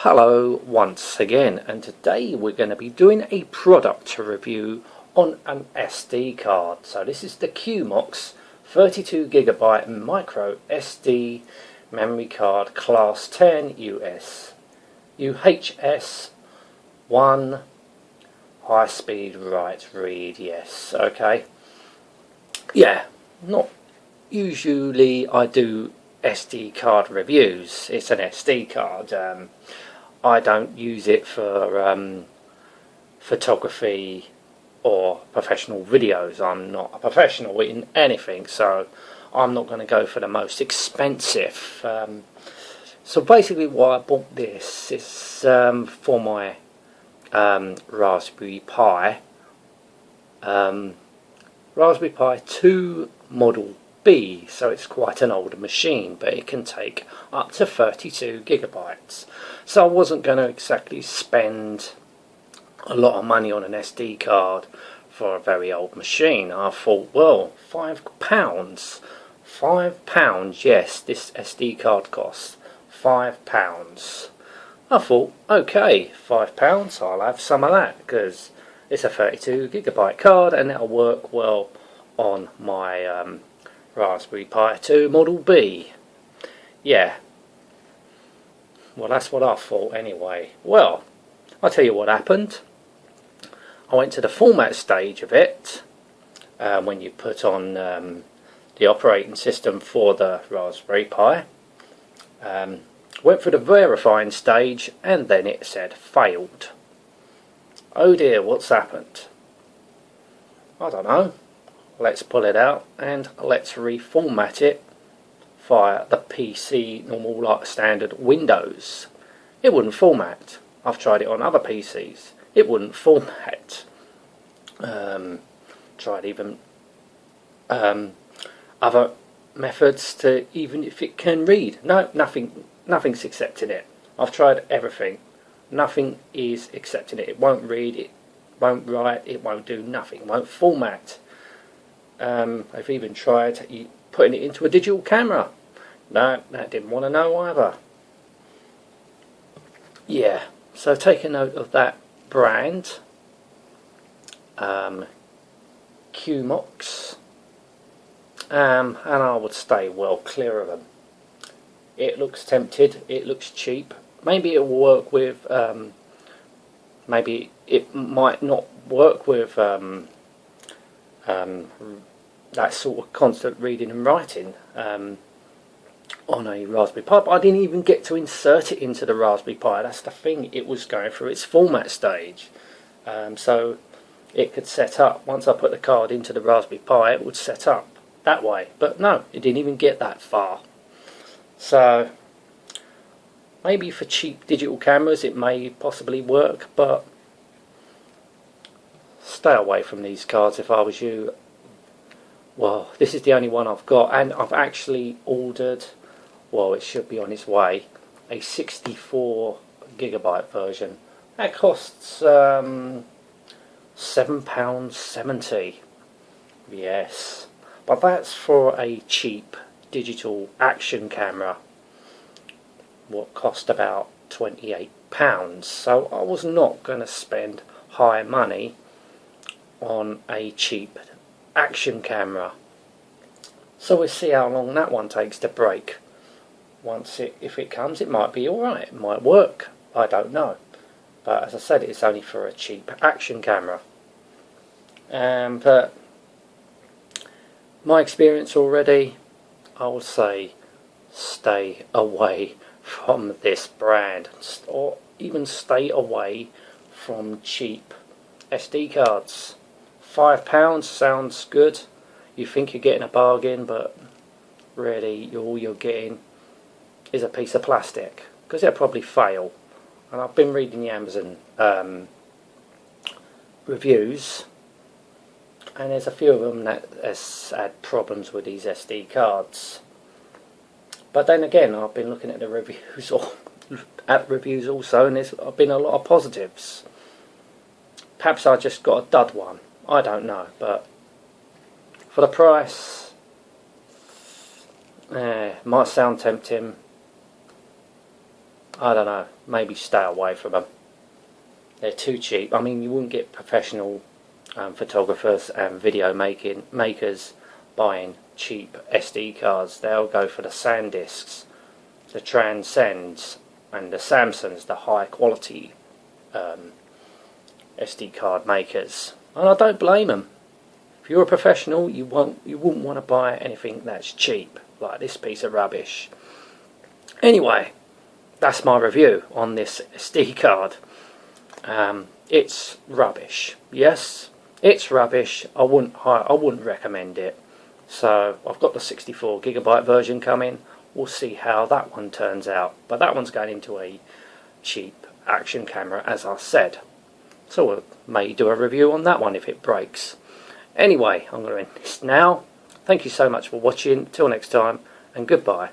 Hello once again, and today we're going to be doing a product review on an SD card. So this is the QUMOX 32GB micro SD memory card class 10 UHS-I high speed write read. Yes, okay. Yeah, not usually I do SD card reviews. It's an SD card. I don't use it for photography or professional videos. I'm not a professional in anything, so I'm not going to go for the most expensive. So basically why I bought this is for my Raspberry Pi. Raspberry Pi 2 Model B, so it's quite an older machine, but it can take up to 32GB. So I wasn't going to exactly spend a lot of money on an SD card for a very old machine. I thought, well, £5, yes, this SD card costs £5. I thought, okay, £5, I'll have some of that, because it's a 32GB card and it'll work well on my Raspberry Pi 2 Model B. Yeah, well, that's what I thought anyway. Well, I'll tell you what happened. I went to the format stage of it, when you put on the operating system for the Raspberry Pi. Went through the verifying stage and then it said failed. Oh dear, what's happened? I don't know. Let's pull it out and let's reformat it via the PC normal like standard Windows. It wouldn't format. I've tried it on other PCs. It wouldn't format. Tried even other methods to even if it can read. No, nothing's accepting it. I've tried everything. Nothing is accepting it. It won't read, it won't write, it won't do nothing, it won't format. I've even tried putting it into a digital camera. No, that didn't want to know either. Yeah, so take a note of that brand, QUMOX, and I would stay well clear of them. It looks tempted, it looks cheap. Maybe it will work with, maybe it might not work with that sort of constant reading and writing on a Raspberry Pi, but I didn't even get to insert it into the Raspberry Pi. That's the thing, it was going through its format stage. So it could set up, once I put the card into the Raspberry Pi, it would set up that way. But no, it didn't even get that far. So maybe for cheap digital cameras it may possibly work, but stay away from these cards if I was you. Well, this is the only one I've got, and I've actually ordered, well, it should be on its way, a 64GB version. That costs £7.70. Yes, but that's for a cheap digital action camera, what cost about £28. So I was not going to spend high money on a cheap action camera. So we'll see how long that one takes to break. If it comes, it might be alright, it might work, I don't know. But as I said, it's only for a cheap action camera. But my experience already, I would say stay away from this brand, or even stay away from cheap SD cards. £5 sounds good. You think you're getting a bargain, but really all you're getting is a piece of plastic, because they'll probably fail. And I've been reading the Amazon reviews, and there's a few of them that has had problems with these SD cards. But then again, I've been looking at the reviews, or at reviews also, and there's been a lot of positives. Perhaps I just got a dud one, I don't know, but for the price, might sound tempting. I don't know, maybe stay away from them. They're too cheap. I mean, you wouldn't get professional photographers and video makers buying cheap SD cards. They'll go for the SanDisks, the Transcends, and the Samsungs, the high quality SD card makers. And I don't blame them. If you're a professional, you wouldn't want to buy anything that's cheap, like this piece of rubbish. Anyway, that's my review on this SD card. It's rubbish. Yes, it's rubbish. I wouldn't recommend it. So I've got the 64GB version coming. We'll see how that one turns out. But that one's going into a cheap action camera, as I said. So we may do a review on that one if it breaks. Anyway, I'm going to end this now. Thank you so much for watching. Till next time, and goodbye.